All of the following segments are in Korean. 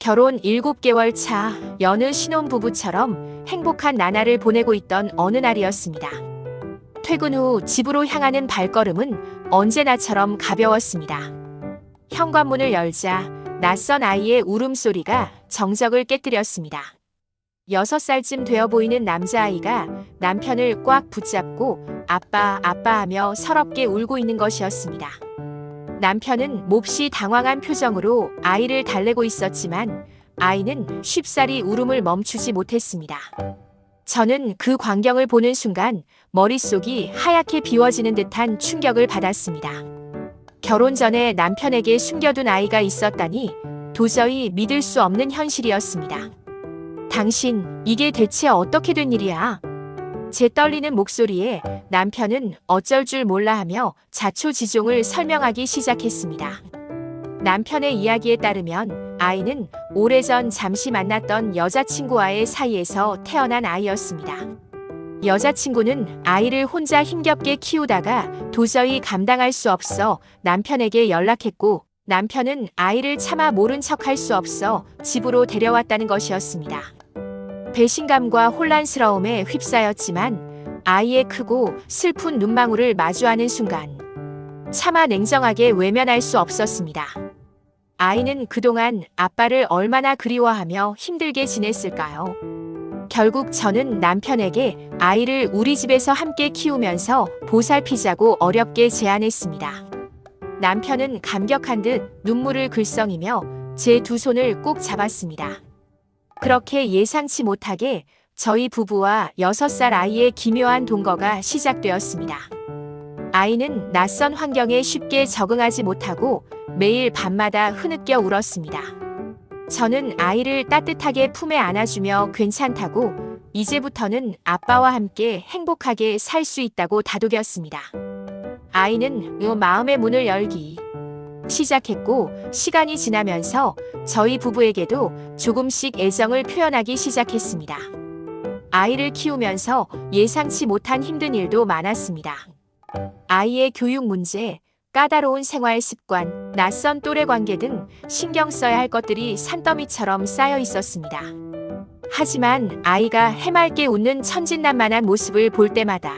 결혼 7개월 차 여느 신혼부부처럼 행복한 나날을 보내고 있던 어느 날이었습니다. 퇴근 후 집으로 향하는 발걸음은 언제나처럼 가벼웠습니다. 현관문을 열자 낯선 아이의 울음소리가 정적을 깨뜨렸습니다. 6살쯤 되어 보이는 남자아이가 남편을 꽉 붙잡고 아빠, 아빠 하며 서럽게 울고 있는 것이었습니다. 남편은 몹시 당황한 표정으로 아이를 달래고 있었지만 아이는 쉽사리 울음을 멈추지 못했습니다. 저는 그 광경을 보는 순간 머릿속이 하얗게 비워지는 듯한 충격을 받았습니다. 결혼 전에 남편에게 숨겨둔 아이가 있었다니 도저히 믿을 수 없는 현실이었습니다. 당신, 이게 대체 어떻게 된 일이야? 제 떨리는 목소리에 남편은 어쩔 줄 몰라 하며 자초지종을 설명하기 시작했습니다. 남편의 이야기에 따르면 아이는 오래전 잠시 만났던 여자친구와의 사이에서 태어난 아이였습니다. 여자친구는 아이를 혼자 힘겹게 키우다가 도저히 감당할 수 없어 남편에게 연락했고 남편은 아이를 차마 모른 척할 수 없어 집으로 데려왔다는 것이었습니다. 배신감과 혼란스러움에 휩싸였지만 아이의 크고 슬픈 눈망울을 마주하는 순간 차마 냉정하게 외면할 수 없었습니다. 아이는 그동안 아빠를 얼마나 그리워하며 힘들게 지냈을까요? 결국 저는 남편에게 아이를 우리 집에서 함께 키우면서 보살피자고 어렵게 제안했습니다. 남편은 감격한 듯 눈물을 글썽이며 제 두 손을 꼭 잡았습니다. 그렇게 예상치 못하게 저희 부부와 6살 아이의 기묘한 동거가 시작되었습니다. 아이는 낯선 환경에 쉽게 적응하지 못하고 매일 밤마다 흐느껴 울었습니다. 저는 아이를 따뜻하게 품에 안아주며 괜찮다고 이제부터는 아빠와 함께 행복하게 살 수 있다고 다독였습니다. 아이는 마음의 문을 열기 시작했고 시간이 지나면서 저희 부부에게도 조금씩 애정을 표현하기 시작했습니다. 아이를 키우면서 예상치 못한 힘든 일도 많았습니다. 아이의 교육 문제, 까다로운 생활 습관, 낯선 또래 관계 등 신경 써야 할 것들이 산더미처럼 쌓여 있었습니다. 하지만 아이가 해맑게 웃는 천진난만한 모습을 볼 때마다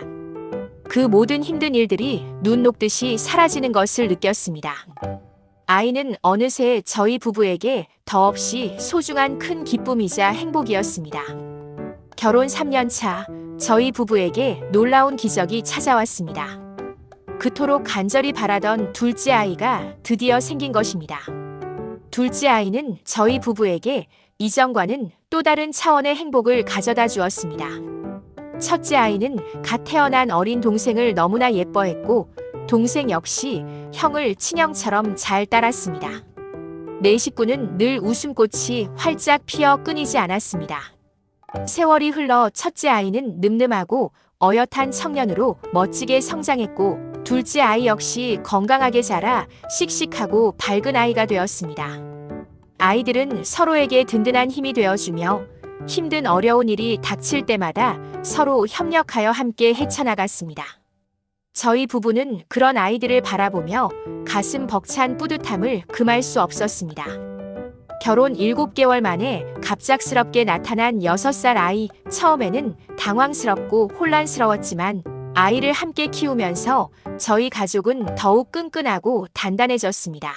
그 모든 힘든 일들이 눈 녹듯이 사라지는 것을 느꼈습니다. 아이는 어느새 저희 부부에게 더없이 소중한 큰 기쁨이자 행복이었습니다. 결혼 3년 차 저희 부부에게 놀라운 기적이 찾아왔습니다. 그토록 간절히 바라던 둘째 아이가 드디어 생긴 것입니다. 둘째 아이는 저희 부부에게 이전과는 또 다른 차원의 행복을 가져다 주었습니다. 첫째 아이는 갓 태어난 어린 동생을 너무나 예뻐했고 동생 역시 형을 친형처럼 잘 따랐습니다. 내 식구는 늘 웃음꽃이 활짝 피어 끊이지 않았습니다. 세월이 흘러 첫째 아이는 늠름하고 어엿한 청년으로 멋지게 성장했고 둘째 아이 역시 건강하게 자라 씩씩하고 밝은 아이가 되었습니다. 아이들은 서로에게 든든한 힘이 되어주며 힘든 어려운 일이 닥칠 때마다 서로 협력하여 함께 헤쳐나갔습니다. 저희 부부는 그런 아이들을 바라보며 가슴 벅찬 뿌듯함을 금할 수 없었습니다. 결혼 7개월 만에 갑작스럽게 나타난 6살 아이, 처음에는 당황스럽고 혼란스러웠지만 아이를 함께 키우면서 저희 가족은 더욱 끈끈하고 단단해졌습니다.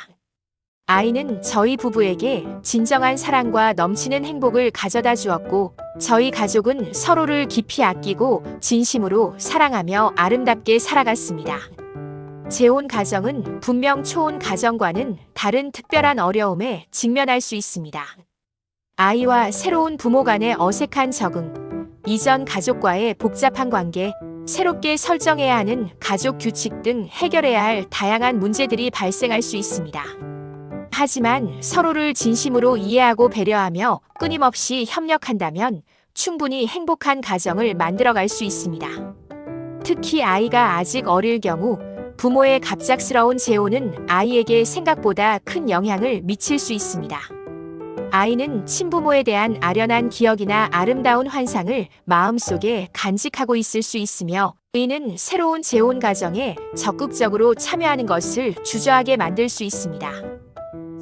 아이는 저희 부부에게 진정한 사랑과 넘치는 행복을 가져다 주었고 저희 가족은 서로를 깊이 아끼고 진심으로 사랑하며 아름답게 살아갔습니다. 재혼 가정은 분명 초혼 가정과는 다른 특별한 어려움에 직면할 수 있습니다. 아이와 새로운 부모 간의 어색한 적응, 이전 가족과의 복잡한 관계, 새롭게 설정해야 하는 가족 규칙 등 해결해야 할 다양한 문제들이 발생할 수 있습니다. 하지만 서로를 진심으로 이해하고 배려하며 끊임없이 협력한다면 충분히 행복한 가정을 만들어갈 수 있습니다. 특히 아이가 아직 어릴 경우 부모의 갑작스러운 재혼은 아이에게 생각보다 큰 영향을 미칠 수 있습니다. 아이는 친부모에 대한 아련한 기억이나 아름다운 환상을 마음속에 간직하고 있을 수 있으며 이는 새로운 재혼 가정에 적극적으로 참여하는 것을 주저하게 만들 수 있습니다.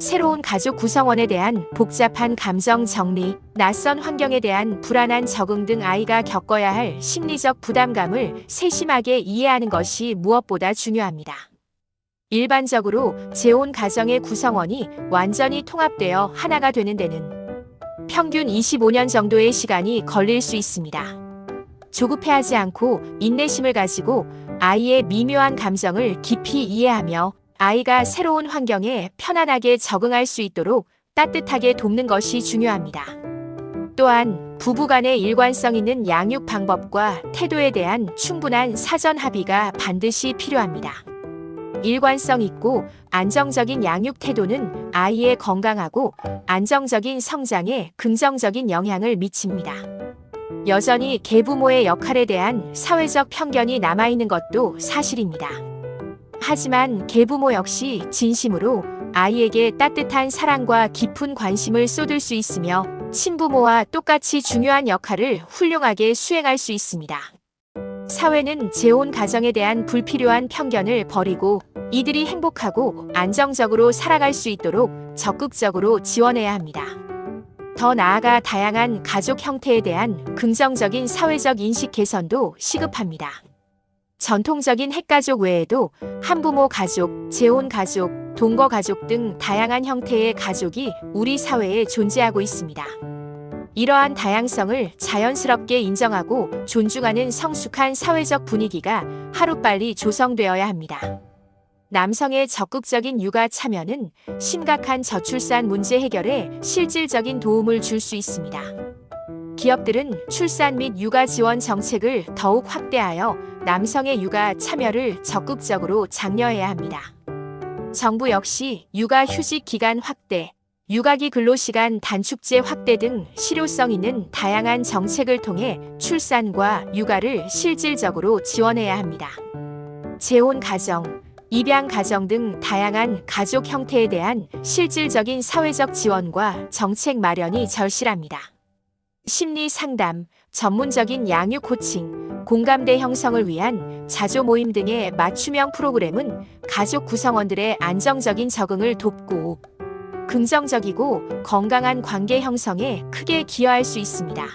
새로운 가족 구성원에 대한 복잡한 감정 정리, 낯선 환경에 대한 불안한 적응 등 아이가 겪어야 할 심리적 부담감을 세심하게 이해하는 것이 무엇보다 중요합니다. 일반적으로 재혼 가정의 구성원이 완전히 통합되어 하나가 되는 데는 평균 25년 정도의 시간이 걸릴 수 있습니다. 조급해하지 않고 인내심을 가지고 아이의 미묘한 감정을 깊이 이해하며 아이가 새로운 환경에 편안하게 적응할 수 있도록 따뜻하게 돕는 것이 중요합니다. 또한 부부간의 일관성 있는 양육 방법과 태도에 대한 충분한 사전 합의가 반드시 필요합니다. 일관성 있고 안정적인 양육 태도는 아이의 건강하고 안정적인 성장에 긍정적인 영향을 미칩니다. 여전히 계부모의 역할에 대한 사회적 편견이 남아있는 것도 사실입니다. 하지만 계부모 역시 진심으로 아이에게 따뜻한 사랑과 깊은 관심을 쏟을 수 있으며 친부모와 똑같이 중요한 역할을 훌륭하게 수행할 수 있습니다. 사회는 재혼 가정에 대한 불필요한 편견을 버리고 이들이 행복하고 안정적으로 살아갈 수 있도록 적극적으로 지원해야 합니다. 더 나아가 다양한 가족 형태에 대한 긍정적인 사회적 인식 개선도 시급합니다. 전통적인 핵가족 외에도 한부모 가족, 재혼 가족, 동거 가족 등 다양한 형태의 가족이 우리 사회에 존재하고 있습니다. 이러한 다양성을 자연스럽게 인정하고 존중하는 성숙한 사회적 분위기가 하루빨리 조성되어야 합니다. 남성의 적극적인 육아 참여는 심각한 저출산 문제 해결에 실질적인 도움을 줄 수 있습니다. 기업들은 출산 및 육아 지원 정책을 더욱 확대하여 남성의 육아 참여를 적극적으로 장려해야 합니다. 정부 역시 육아 휴직 기간 확대, 육아기 근로시간 단축제 확대 등 실효성 있는 다양한 정책을 통해 출산과 육아를 실질적으로 지원해야 합니다. 재혼 가정, 입양 가정 등 다양한 가족 형태에 대한 실질적인 사회적 지원과 정책 마련이 절실합니다. 심리 상담, 전문적인 양육 코칭, 공감대 형성을 위한 자조 모임 등의 맞춤형 프로그램은 가족 구성원들의 안정적인 적응을 돕고 긍정적이고 건강한 관계 형성에 크게 기여할 수 있습니다.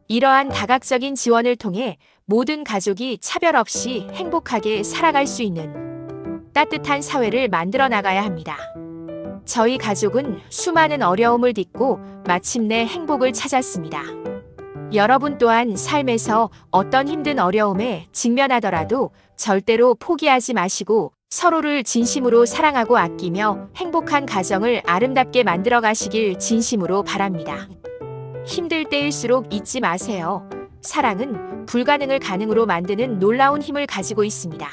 이러한 다각적인 지원을 통해 모든 가족이 차별 없이 행복하게 살아갈 수 있는 따뜻한 사회를 만들어 나가야 합니다. 저희 가족은 수많은 어려움을 딛고 마침내 행복을 찾았습니다. 여러분 또한 삶에서 어떤 힘든 어려움에 직면하더라도 절대로 포기하지 마시고 서로를 진심으로 사랑하고 아끼며 행복한 가정을 아름답게 만들어 가시길 진심으로 바랍니다. 힘들 때일수록 잊지 마세요. 사랑은 불가능을 가능으로 만드는 놀라운 힘을 가지고 있습니다.